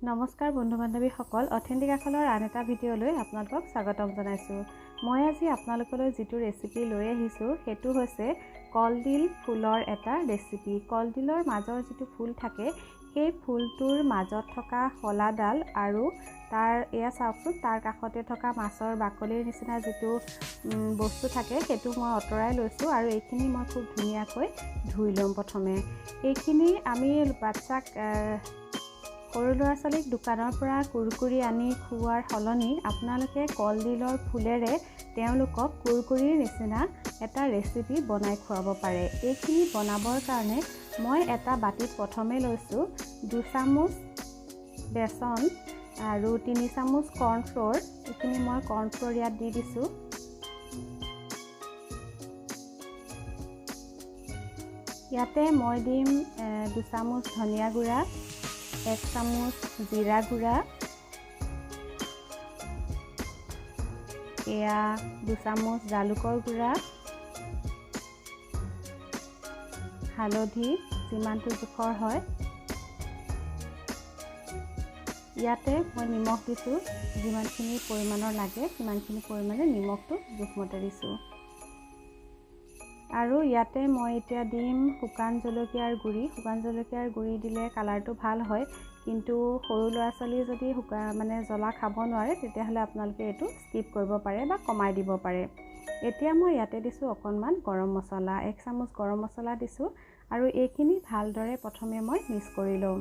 নমস্কাৰ বন্ধু বান্ধৱীসকল, অথেণ্টিক আখলৰ আন এটা ভিডিঅ'লৈ আপোনালোকক স্বাগতম জনাইছোঁ। মই আজি আপোনালোকলৈ যিটো ৰেচিপি লৈ আহিছোঁ সেইটো হৈছে কলডিল ফুলৰ এটা ৰেচিপি। কলডিলৰ মাজৰ যিটো ফুল থাকে সেই ফুলটোৰ মাজত থকা শলাডাল আৰু তাৰ এয়া চাওকচোন, তাৰ কাষতে থকা মাছৰ বাকলিৰ নিচিনা যিটো বস্তু থাকে সেইটো মই আঁতৰাই লৈছোঁ আৰু এইখিনি মই খুব ধুনীয়াকৈ ধুই ল'ম। প্ৰথমে এইখিনি আমি বাচ্চাক সৰু ল'ৰা ছোৱালীক দোকানৰ পৰা কুৰকুৰি আনি খুওৱাৰ সলনি আপোনালোকে কলডিলৰ ফুলেৰে তেওঁলোকক কুৰকুৰিৰ নিচিনা এটা ৰেচিপি বনাই খুৱাব পাৰে। এইখিনি বনাবৰ কাৰণে মই এটা বাটিত প্ৰথমে লৈছোঁ 2 চামুচ বেচন আৰু 3 চামুচ কৰ্ণফ্ল'ৰ। এইখিনি মই কৰ্ণফ্ল'ৰ ইয়াত দি দিছোঁ। ইয়াতে মই দিম 2 চামুচ ধনিয়া গুড়া, 1 চামুচ জিৰা গুড়া, এয়া 2 চামুচ জালুকৰ গুড়া, হালধি যিমানটো জোখৰ হয়। ইয়াতে মই নিমখ দিছোঁ, যিমানখিনি পৰিমাণৰ লাগে সিমানখিনি পৰিমাণে নিমখটো জোখমতে দিছোঁ। আৰু ইয়াতে মই এতিয়া দিম শুকান জলকীয়াৰ গুড়ি। শুকান জলকীয়াৰ গুড়ি দিলে কালাৰটো ভাল হয়, কিন্তু সৰু ল'ৰা ছোৱালীয়ে যদি জ্বলা খাব নোৱাৰে তেতিয়াহ'লে আপোনালোকে এইটো স্কিপ কৰিব পাৰে বা কমাই দিব পাৰে। এতিয়া মই ইয়াতে দিছোঁ অকণমান গৰম মছলা, 1 চামুচ গৰম মছলা দিছোঁ আৰু এইখিনি ভালদৰে প্ৰথমে মই মিক্স কৰি ল'ম।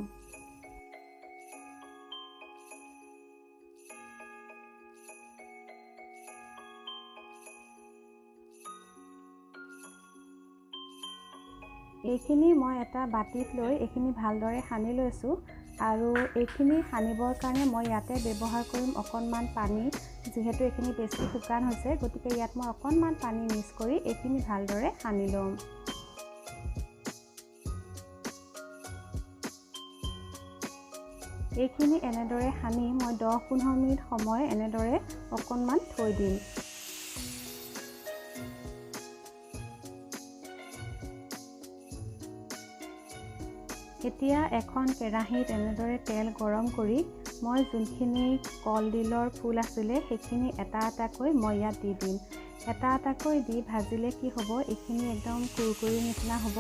এইখিনি মই এটা বাটিত লৈ এইখিনি ভালদৰে সানি লৈছোঁ আৰু এইখিনি সানিবৰ কাৰণে মই ইয়াতে ব্যৱহাৰ কৰিম অকণমান পানী। যিহেতু এইখিনি বেছি শুকান হৈছে গতিকে ইয়াত মই অকণমান পানী মিক্স কৰি এইখিনি ভালদৰে সানি ল'ম। এইখিনি এনেদৰে সানি মই 10-15 মিনিট সময় এনেদৰে অকণমান থৈ দিম। এতিয়া এখন কেৰাহীত এনেদৰে তেল গৰম কৰি মই যোনখিনি কলডিলৰ ফুল আছিলে সেইখিনি এটা এটাকৈ মই ইয়াত দি দিম। এটা এটাকৈ দি ভাজিলে কি হ'ব, এইখিনি একদম কুৰকুৰিৰ নিচিনা হ'ব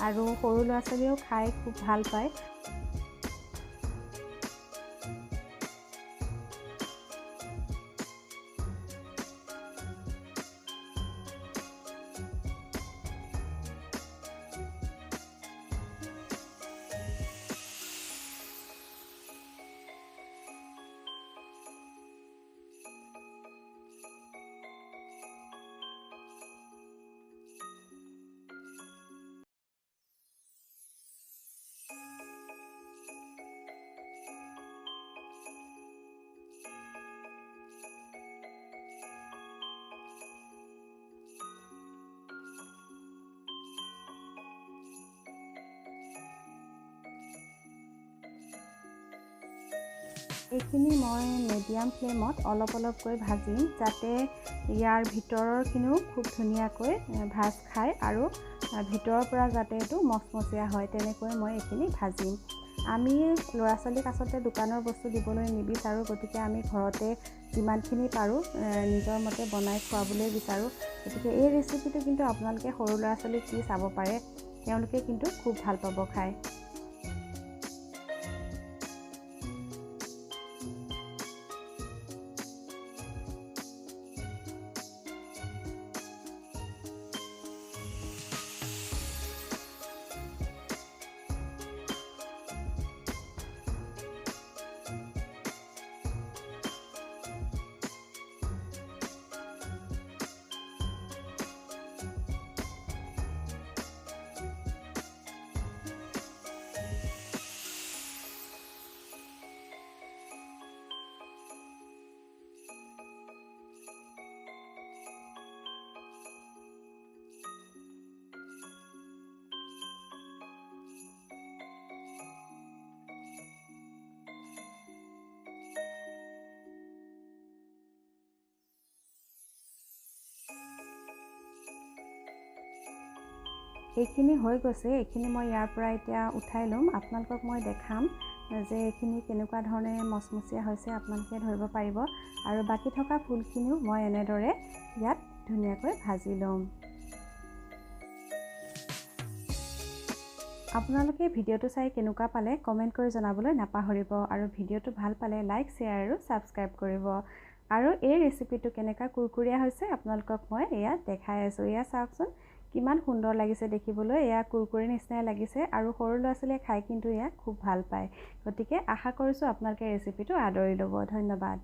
আৰু সৰু ল'ৰা ছোৱালীয়েও খাই খুব ভাল পায়। এইখিনি মই মিডিয়াম ফ্লেমত অলপ অলপকৈ ভাজিম, যাতে ইয়াৰ ভিতৰৰখিনিও খুব ধুনীয়াকৈ ভাজ খায় আৰু ভিতৰৰ পৰা যাতে এইটো মচমচীয়া হয় তেনেকৈ মই এইখিনি ভাজিম। আমি ল'ৰা ছোৱালীক আচলতে দোকানৰ বস্তু দিবলৈ নিবিচাৰোঁ, গতিকে আমি ঘৰতে যিমানখিনি পাৰোঁ নিজৰ মতে বনাই খুৱাবলৈ বিচাৰোঁ। গতিকে এই ৰেচিপিটো কিন্তু আপোনালোকে সৰু ল'ৰা ছোৱালীক দি চাব পাৰে, তেওঁলোকে কিন্তু খুব ভাল পাব খায়। এইখিনি হৈ গৈছে। এইখিনি মই ইয়াৰ পৰা এতিয়া উঠাই ল'ম, আপোনালোকক মই দেখাম যে এইখিনি কেনেকুৱা ধৰণে মচমচীয়া হৈছে আপোনালোকে ধৰিব পাৰিব। আৰু বাকী থকা ফুলখিনিও মই এনেদৰে ইয়াত ধুনীয়াকৈ ভাজি ল'ম। আপোনালোকে ভিডিঅ'টো চাই কেনেকুৱা পালে কমেণ্ট কৰি জনাবলৈ নাপাহৰিব। আৰু ভিডিঅ'টো ভাল পালে লাইক, শ্বেয়াৰ আৰু ছাবস্ক্ৰাইব কৰিব। আৰু এই ৰেচিপিটো কেনেকুৱা কুৰকুৰীয়া হৈছে আপোনালোকক মই এয়া দেখাই আছোঁ। এয়া চাওকচোন কিমান সুন্দৰ লাগিছে দেখিবলৈ। এয়া কুৰকুৰি নিচিনাই লাগিছে আৰু সৰু ল'ৰা ছোৱালীয়ে খাই কিন্তু এয়া খুব ভাল পায়। গতিকে আশা কৰিছোঁ আপোনালোকে ৰেচিপিটো আদৰি ল'ব। ধন্যবাদ।